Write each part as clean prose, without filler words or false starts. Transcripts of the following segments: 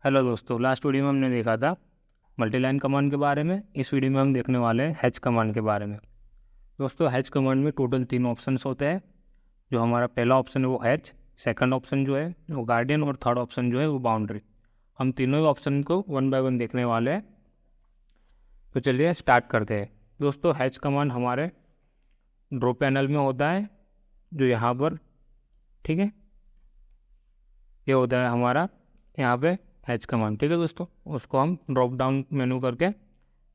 Hello दोस्तों, last video में हमने देखा था मल्टीलाइन कमांड के बारे में। इस वीडियो में हम देखने वाले हैं हैच कमांड के बारे में। दोस्तों, हैच कमांड में टोटल 3 ऑप्शंस होते हैं। जो हमारा पहला ऑप्शन है वो हैच, सेकंड ऑप्शन जो है वो गार्डियन और थर्ड ऑप्शन जो है वो बाउंड्री। हम तीनों ही ऑप्शन को 1 बाय 1 देखने वाले हैं। तो चलिए स्टार्ट करते हैं। दोस्तों, हैच कमांड हमारे ड्रॉ पैनल में होता है, जो यहाँ पर, ठीक है, ये होता है हमारा यहाँ पे हैच कमांड। ठीक है दोस्तों, उसको हम ड्रॉप डाउन मेनू करके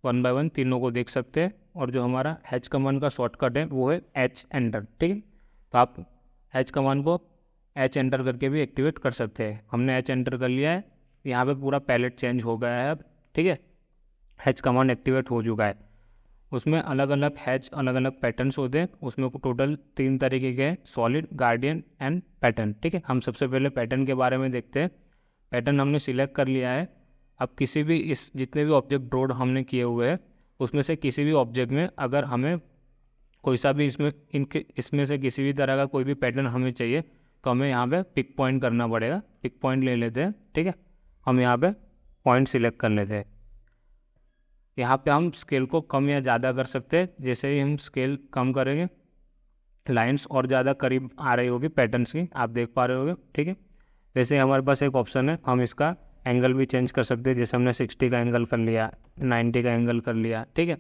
1 बाय 1 तीनों को देख सकते हैं। और जो हमारा हैच कमांड का शॉर्टकट है वो है एच एंटर। ठीक है, तो आप हैच कमांड को एच एंटर करके भी एक्टिवेट कर सकते हैं। हमने एच एंटर कर लिया है, यहाँ पे पूरा पैलेट चेंज हो गया है अब। ठीक है, हैच कमांड एक्टिवेट हो चुका है। उसमें अलग अलग हैच, अलग अलग पैटर्न्स होते हैं। उसमें टोटल 3 तरीके के हैं, सॉलिड, गार्डियन एंड पैटर्न। ठीक है, हम सबसे पहले पैटर्न के बारे में देखते हैं। पैटर्न हमने सिलेक्ट कर लिया है। अब किसी भी इस जितने भी ऑब्जेक्ट ड्रॉ हमने किए हुए हैं उसमें से किसी भी ऑब्जेक्ट में अगर हमें कोई सा भी इसमें से किसी भी तरह का कोई भी पैटर्न हमें चाहिए तो हमें यहाँ पे पिक पॉइंट करना पड़ेगा। पिक पॉइंट ले लेते हैं। ठीक है, हम यहाँ पे पॉइंट सिलेक्ट कर लेते हैं। यहाँ पे हम स्केल को कम या ज़्यादा कर सकते हैं। जैसे ही हम स्केल कम करेंगे लाइंस और ज़्यादा करीब आ रही होगी पैटर्न्स की, आप देख पा रहे होगे। ठीक है, वैसे हमारे पास एक ऑप्शन है, हम इसका एंगल भी चेंज कर सकते हैं। जैसे हमने 60 का एंगल कर लिया, 90 का एंगल कर लिया। ठीक है,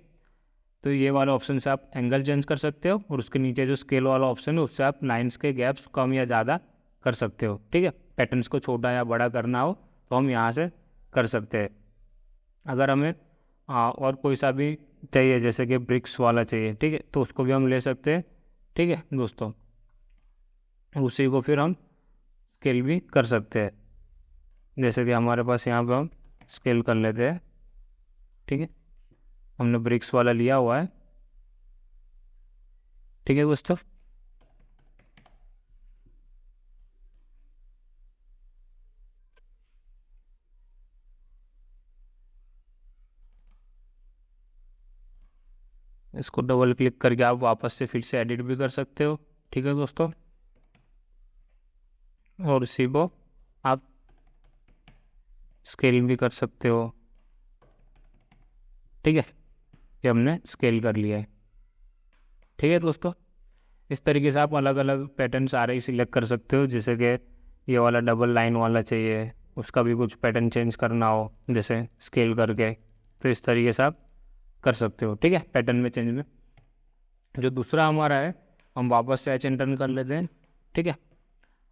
तो ये वाला ऑप्शन से आप एंगल चेंज कर सकते हो। और उसके नीचे जो स्केल वाला ऑप्शन है उससे आप लाइंस के गैप्स कम या ज़्यादा कर सकते हो। ठीक है, पैटर्न्स को छोटा या बड़ा करना हो तो हम यहाँ से कर सकते हैं। अगर हमें और कोई सा भी चाहिए, जैसे कि ब्रिक्स वाला चाहिए, ठीक है, तो उसको भी हम ले सकते हैं। ठीक है दोस्तों, उसी को फिर हम स्केल भी कर सकते हैं। जैसे कि हमारे पास यहाँ पे हम स्केल कर लेते हैं। ठीक है, हमने ब्रिक्स वाला लिया हुआ है। ठीक है दोस्तों, इसको डबल क्लिक करके आप वापस से फिर से एडिट भी कर सकते हो। ठीक है दोस्तों, और इसी को आप स्केल भी कर सकते हो। ठीक है, ये हमने स्केल कर लिया है। ठीक है दोस्तों, इस तरीके से आप अलग अलग पैटर्न सारे ही सिलेक्ट कर सकते हो। जैसे कि ये वाला डबल लाइन वाला चाहिए, उसका भी कुछ पैटर्न चेंज करना हो जैसे स्केल करके, तो इस तरीके से आप कर सकते हो। ठीक है, पैटर्न में चेंज में। जो दूसरा हमारा है, हम वापस से एच एंटर कर लेते हैं। ठीक है,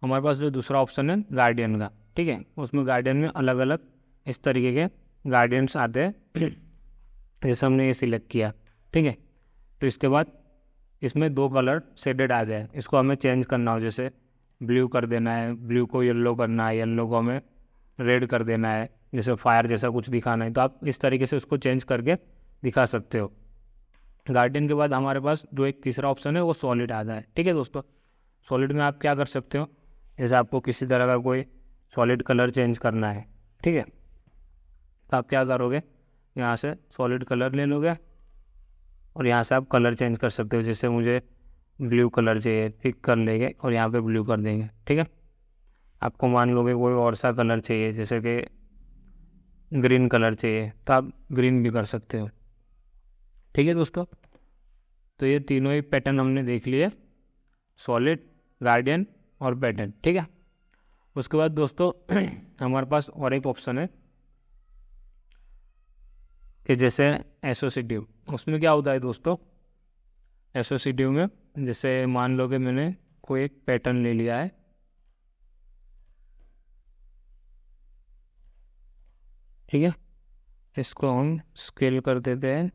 हमारे पास जो दूसरा ऑप्शन है गार्डियन का। ठीक है, उसमें गार्डियन में अलग अलग इस तरीके के गार्डियंस आते हैं। जैसे हमने ये सिलेक्ट किया, ठीक है, तो इसके बाद इसमें 2 कलर शेडेड आ जाए, इसको हमें चेंज करना हो। जैसे ब्लू कर देना है, ब्लू को येलो करना है, येलो को हमें रेड कर देना है, जैसे फायर जैसा कुछ दिखाना है, तो आप इस तरीके से उसको चेंज करके दिखा सकते हो। गार्डियन के बाद हमारे पास जो एक तीसरा ऑप्शन है वो सॉलिड आता है। ठीक है दोस्तों, सॉलिड में आप क्या कर सकते हो, जैसे आपको किसी तरह का कोई सॉलिड कलर चेंज करना है, ठीक है, तो आप क्या करोगे, यहाँ से सॉलिड कलर ले लोगे और यहाँ से आप कलर चेंज कर सकते हो। जैसे मुझे ब्लू कलर चाहिए, पिक कर लेंगे और यहाँ पे ब्लू कर देंगे। ठीक है, आपको मान लोगे कोई और सा कलर चाहिए, जैसे कि ग्रीन कलर चाहिए, तो आप ग्रीन भी कर सकते हो। ठीक है दोस्तों, तो ये तीनों ही पैटर्न हमने देख लिए, सॉलिड, गार्डियन और पैटर्न। ठीक है, उसके बाद दोस्तों हमारे पास और एक ऑप्शन है कि जैसे एसोसिएटिव। उसमें क्या होता है दोस्तों, एसोसिएटिव में जैसे मान लो कि मैंने कोई एक पैटर्न ले लिया है, ठीक है, इसको हम स्केल कर देते हैं।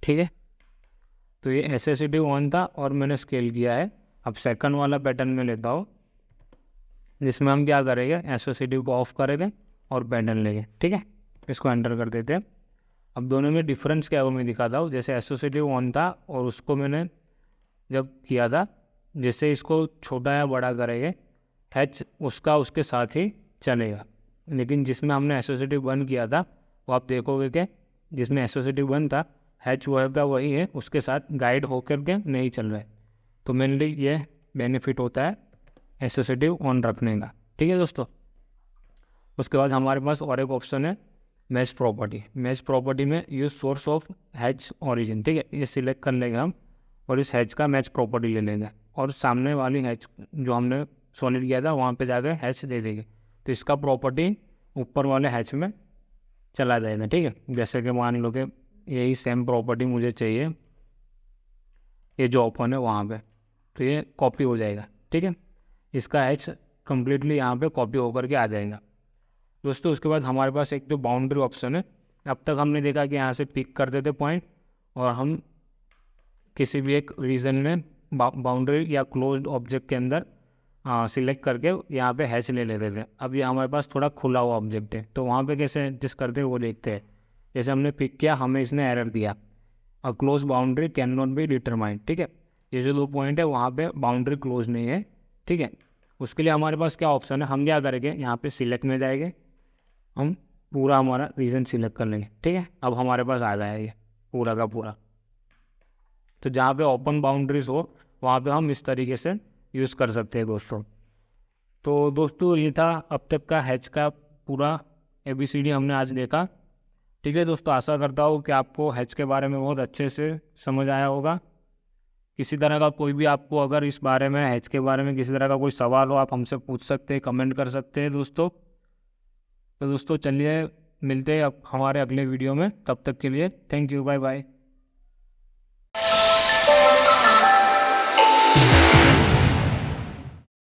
ठीक है, तो ये एसोसिएटिव 1 था और मैंने स्केल किया है। अब सेकंड वाला पैटर्न में लेता हूँ, जिसमें हम क्या करेंगे, एसोसिएटिव को ऑफ करेंगे और पैटर्न लेंगे। ठीक है, इसको एंटर कर देते हैं। अब दोनों में डिफरेंस क्या है वो मैं दिखाता हूँ। जैसे एसोसिएटिव 1 था और उसको मैंने जब किया था, जैसे इसको छोटा या बड़ा करेंगे हैच उसका उसके साथ ही चलेगा। लेकिन जिसमें हमने एसोसिएटिव 1 किया था वो आप देखोगे कि जिसमें एसोसिएटिव 1 था हैच वही है, उसके साथ गाइड होकर के नहीं चल रहा है। तो मेनली ये बेनिफिट होता है एसोसिएटिव ऑन रखने का। ठीक है दोस्तों। उसके बाद हमारे पास और एक ऑप्शन है मैच प्रॉपर्टी। मैच प्रॉपर्टी में use source of hatch origin. ठीक है, ये सिलेक्ट कर लेंगे हम और इस हैच का मैच प्रॉपर्टी ले लेंगे और सामने वाली हैच जो हमने सॉलिड किया था वहाँ पे जाकर हैच दे देंगे, तो इसका प्रॉपर्टी ऊपर वाले हैच में चला जाएगा। ठीक है, जैसे कि मान लो कि यही सेम प्रॉपर्टी मुझे चाहिए ये जो ओपन है वहाँ पे, तो ये कॉपी हो जाएगा। ठीक है, इसका हैच कम्प्लीटली यहाँ पे कॉपी होकर के आ जाएगा दोस्तों। उसके बाद हमारे पास एक जो बाउंड्री ऑप्शन है, अब तक हमने देखा कि यहाँ से पिक करते थे पॉइंट और हम किसी भी एक रीजन में बाउंड्री या क्लोज्ड ऑब्जेक्ट के अंदर सिलेक्ट करके यहाँ पे हैच ले लेते थे। अब ये हमारे पास थोड़ा खुला हुआ ऑब्जेक्ट है, तो वहाँ पे कैसे एडजस्ट करते हैं वो देखते हैं। जैसे हमने पिक किया, हमें इसने एरर दिया, a close boundary can not be determined. ठीक है, ये जो 2 पॉइंट है वहाँ पे बाउंड्री क्लोज नहीं है। ठीक है, उसके लिए हमारे पास क्या ऑप्शन है, हम क्या करेंगे यहाँ पे सिलेक्ट में जाएंगे, हम पूरा हमारा रीजन सिलेक्ट कर लेंगे। ठीक है, अब हमारे पास आ गया ये पूरा का पूरा। तो जहाँ पे ओपन बाउंड्रीज हो वहाँ पे हम इस तरीके से यूज़ कर सकते हैं दोस्तों। तो दोस्तों ये था अब तक का हैच का पूरा ABCD हमने आज देखा। ठीक है दोस्तों, आशा करता हूँ कि आपको हैच के बारे में बहुत अच्छे से समझ आया होगा। किसी तरह का कोई भी आपको अगर इस बारे में हैच के बारे में किसी तरह का कोई सवाल हो आप हमसे पूछ सकते हैं, कमेंट कर सकते हैं दोस्तों। तो दोस्तों चलिए मिलते हैं अब हमारे अगले वीडियो में, तब तक के लिए थैंक यू, बाय बाय।